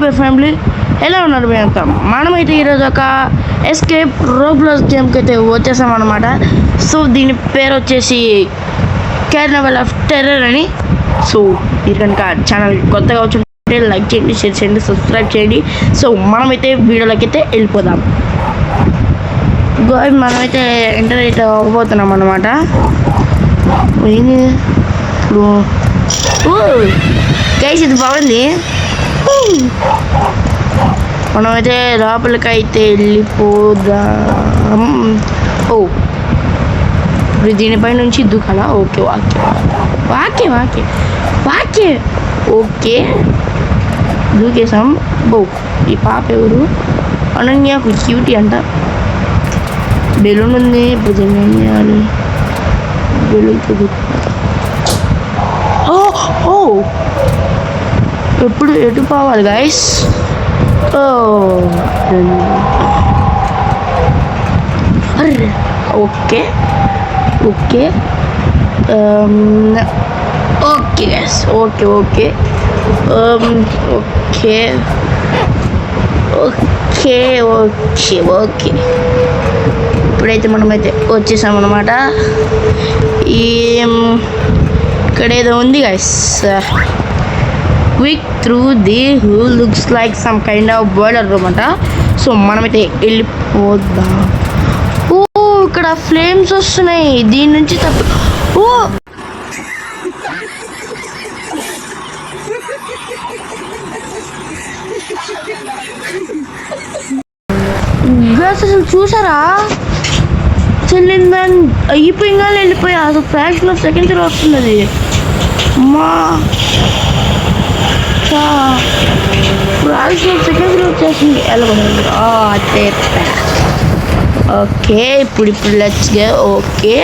పై family ఎలా ఉన్నారు మీ అంతా? మనమైతే ఈరోజు ఒక ఎస్కేప్ రోబ్లాక్స్ గేమ్కి అయితే వచ్చేసామన్నమాట. సో దీని పేరు వచ్చేసి కార్నివల్ ఆఫ్ టెర్రర్ అని. సో మీరు కనుక ఛానల్ కొత్తగా వచ్చి లైక్ చేయండి, షేర్ చేయండి, సబ్స్క్రైబ్ చేయండి. సో మనమైతే వీడియోలోకి అయితే వెళ్ళిపోదాం. మనమైతే ఎంటర్ అయితే అవ్వబోతున్నాం అన్నమాట. గైస్ ఇది బాగుంది. మనమైతే లోపలికి అయితే వెళ్ళిపోదాం. ఇప్పుడు దీనిపై నుంచి దూకాలా? Okay వాకే వాకే వాకే okay దూకేసాం. ఈ పాప ఎవరు? అనన్య క్యూటీ అంట. బెలూన్ ఉంది. ఇప్పుడు చేయాలి. బెలూన్ ఎప్పుడు ఎటు పోవాలి guys? Okay okay okay guys okay okay okay okay okay okay ఇప్పుడైతే మనమైతే వచ్చేసామన్నమాట. ఇక్కడ ఏదో ఉంది guys. Quick through the who looks like some kind of boiler room అంట. సో మనమైతే వెళ్ళిపోదాం. ఇక్కడ ఫ్లేమ్స్ వస్తున్నాయి. దీని నుంచి అసలు చూసారా? చెల్లిందని అయిపోయిందా? వెళ్ళిపోయా. అసలు ఫ్యాషన్ సెకండ్ వస్తుంది అది. మా సెకండ్ వచ్చేసింది. అదే ఓకే ఇప్పుడు లెట్స్ గో. ఓకే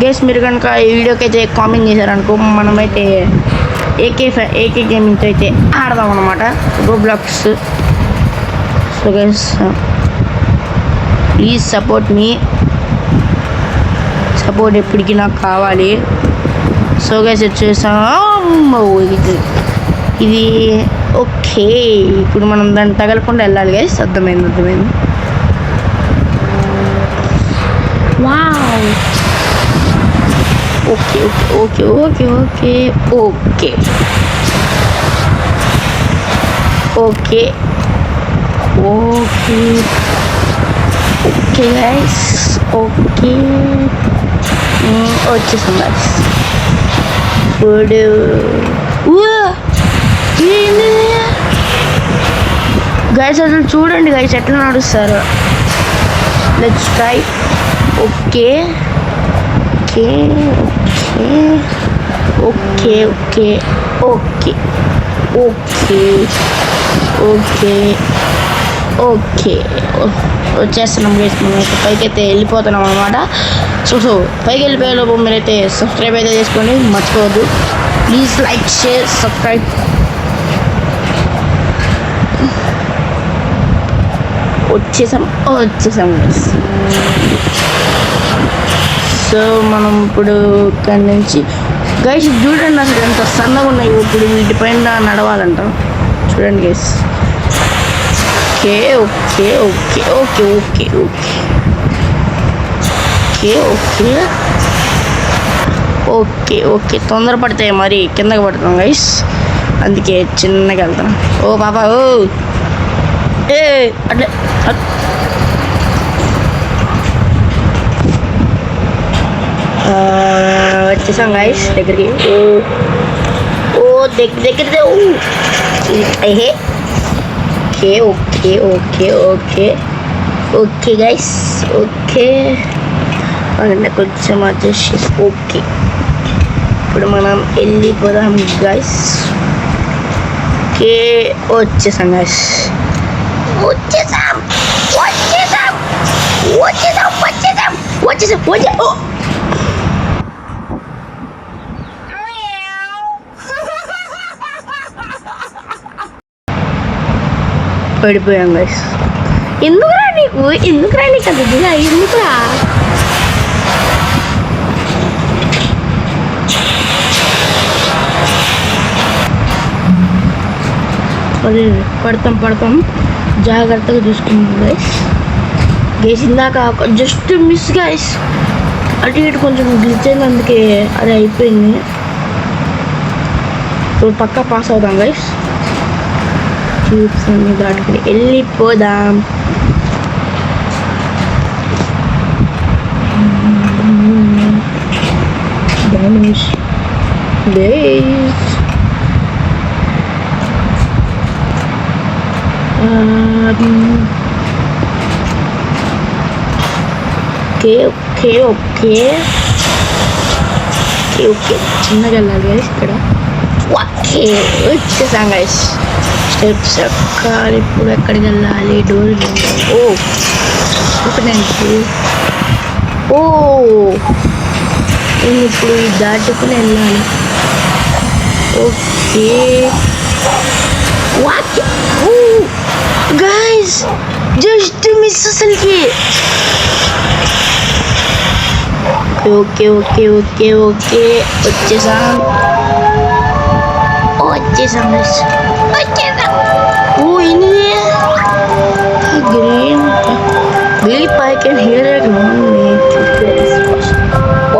గైస్ మీరు కనుక ఈ వీడియోకి అయితే కామెంట్ చేశారనుకో మనమైతే ఏకే గేమింగ్తో అయితే ఆడదాం అన్నమాట Roblox. So guys please support me. Support ఎప్పటికీ నాకు కావాలి. సో గైస్ వచ్చేసాం. ఇది ఓకే. ఇప్పుడు మనం దాన్ని తగలకుండా వెళ్ళాలి గైస్. అర్థమైంది. Wow okay okay okay okay okay okay okay okay guys okay వచ్చేసాం గైస్. ఇప్పుడు గైస్ అసలు చూడండి గైస్ ఎట్లా నడుస్తారు. Let's try. Okay okay okay okay okay okay okay okay వచ్చేస్తున్నాం గైస్. మనమైతే పైకి అయితే వెళ్ళిపోతున్నాం అన్నమాట. సో పైకి వెళ్ళిపోయేలోపు మీరైతే సబ్స్క్రైబ్ అయితే చేసుకోండి మర్చిపోవద్దు. Please like share subscribe. వచ్చేసాం గైస్. సో మనం ఇప్పుడు ఇక్కడి నుంచి గైస్ చూడండి అసలు ఎంత సన్నగా ఉన్నాయి. ఇప్పుడు వీటిపైన నడవాలంట. చూడండి guys. Okay okay okay okay okay okay okay okay okay తొందరపడితే మరి కిందకి పడుతున్నాం గైస్. అందుకే చిన్నగా వెళ్తాను. ఓ పాపా ఓ అట్లే వచ్చేసాం గైస్ దగ్గరికి. దగ్గర okay okay okay okay okay guys okay కొంచెం అడ్జస్ట్ చేసి ఓకే ఇప్పుడు మనం వెళ్ళిపోదాం గైస్. ఓకే వచ్చేసాం గైస్. వచ్చేసాం పడిపోయాం గైస్. ఎందుకురా నీకు అది ఎందుకురా? అదే పడతాం జాగ్రత్తగా చూసుకుంటాం గైస్ ఇందాక జస్ట్ మిస్ గైస్ అటు ఇటు కొంచెం గ్లిచ్ అయింది అందుకే అది అయిపోయింది ఇప్పుడు పక్కా పాస్ అవుదాం గైస్ ట్యూబ్స్ అన్ని దాటుకుని వెళ్ళిపోదాం గైస్ ఓకే చిన్నగా వెళ్ళాలి గైస్ ఇక్కడ ఓకే వచ్చేసాం గైస్ స్టెప్స్ ఎక్కాలి ఇప్పుడు ఎక్కడికి వెళ్ళాలి డోర్ ఓపెన్ ఇప్పుడు దాటుకుని వెళ్ళాలి ఓకే గైస్ జస్ట్ మిస్ అసలుకి ఓకే వచ్చేసాం గైస్ ఓ ఇది green Bleep, I can hear it on me.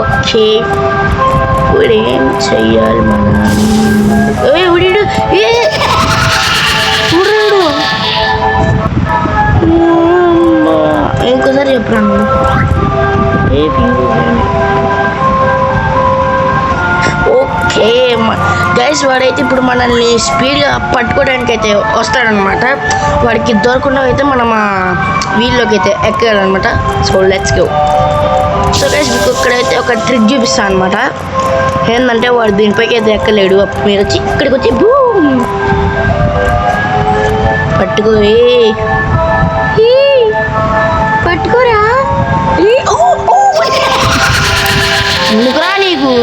Okay ఇప్పుడు ఏం చెయ్యాలి మనం ఇంకోసారి చెప్పరాను ఓకే గైస్ వాడైతే ఇప్పుడు మనల్ని స్పీడ్గా పట్టుకోవడానికి అయితే వస్తాడనమాట వాడికి దొరకకుండా అయితే మనం వీల్లోకి అయితే ఎక్కాలన్నమాట so let's go so guys మీకు ఇక్కడైతే ఒక ట్రిక్ చూపిస్తాను అనమాట ఏంటంటే వాడు దీనిపైకి అయితే ఎక్కలేడు మీరు వచ్చి ఇక్కడికి వచ్చి పట్టుకోరా ఎందుకురా నీకు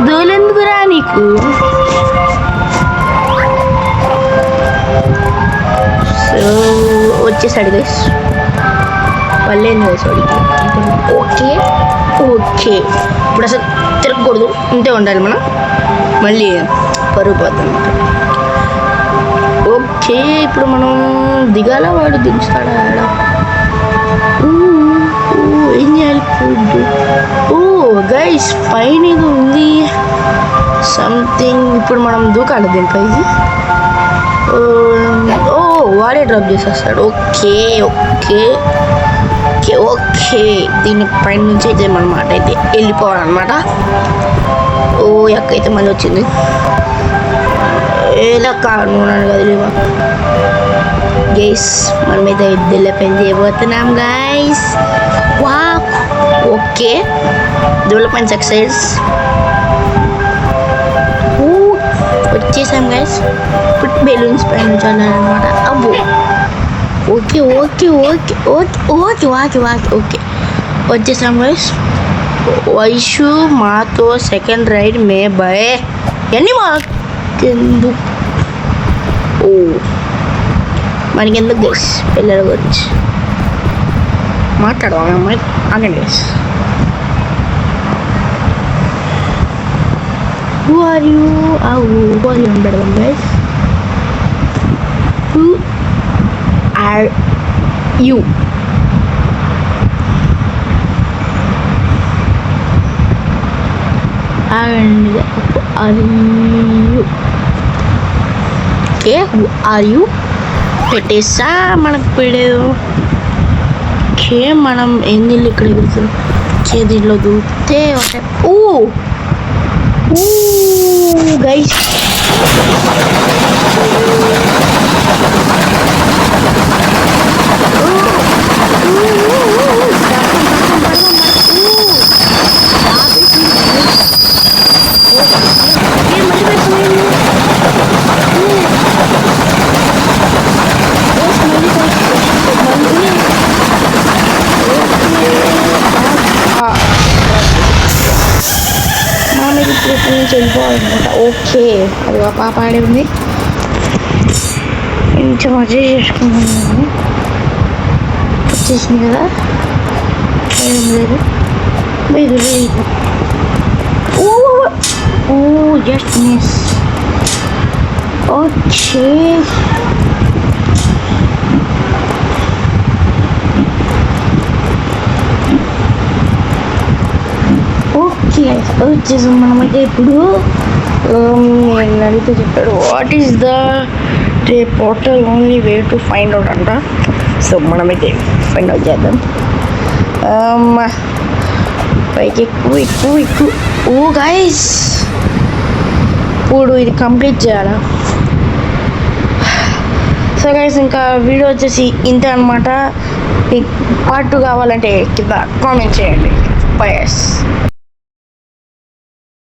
దోలెందుకురా నీకు సో వచ్చేసాడు గైస్ పర్లేదు గైస్ వాడికి ఓకే ఇప్పుడు అసలు తిరగకూడదు ఇంతే ఉండాలి మనం మళ్ళీ పరుగు పోతాం ఓకే ఇప్పుడు మనం దిగాల వాడు దించుతాడా ఏం చేయాలి ఫుడ్ గైస్ పైన ఏదో ఉంది సంథింగ్ ఇప్పుడు మనం దూకాలి దీనిపైకి వాడే డ్రాప్ చేసేస్తాడు ఓకే దీని పైన నుంచి అయితే మనమాట అయితే వెళ్ళిపోవాలన్నమాట ఎక్కైతే మళ్ళీ వచ్చింది ఎలా కానున్నాను కదిలేవా గైస్ మనమైతే ఇద్దరు పెన్ చేయబోతున్నాం గైస్ వా ఓకే డెవలప్మెంట్ సక్సెస్ వచ్చేసాం గైస్ ఇప్పుడు బెలూన్స్ పైన చాలన్నమాట అబ్బో ఓకే వచ్చేసాం గైస్ వైషు మాతో సెకండ్ రైడ్ మే బై ఎన్ని మాకెందుకు మనకెందుకు గైస్ పిల్లల గురించి మాట్లాడదాం అమ్మాయి అనే guys Who are you? Better guys. Who are you? And who are you? Okay, who are you? పెట్టేసా మనకు పెడేదు ఓకే మనం ఎన్ని ఇక్కడ ఎగురుతాం ఓకే దీంట్లో దూకితే guys వెళ్ళిపోవాలన్నమాట ఓకే అది ఒక పాప ఆడే ఉంది కొంచెం మజా చేసుకున్నాను వచ్చేసింది కదా ఏం లేదు మీరు జస్ట్ మిస్ ఓకే. ఓకే వచ్చేసాం మనమైతే ఇప్పుడు. నేను అడిగితే చెప్పాడు what is the day portal only way to find out అంట. సో మనమైతే ఫైండ్ అవుట్ చేద్దాం. పైకి ఎక్కువ. ఓ గైస్, ఇప్పుడు ఇది కంప్లీట్ చేయాలా? సో గైస్, ఇంకా వీడియో వచ్చేసి ఇంతే అనమాట. మీకు పార్ట్ 2 కావాలంటే కింద కామెంట్ చేయండి. Bye guys.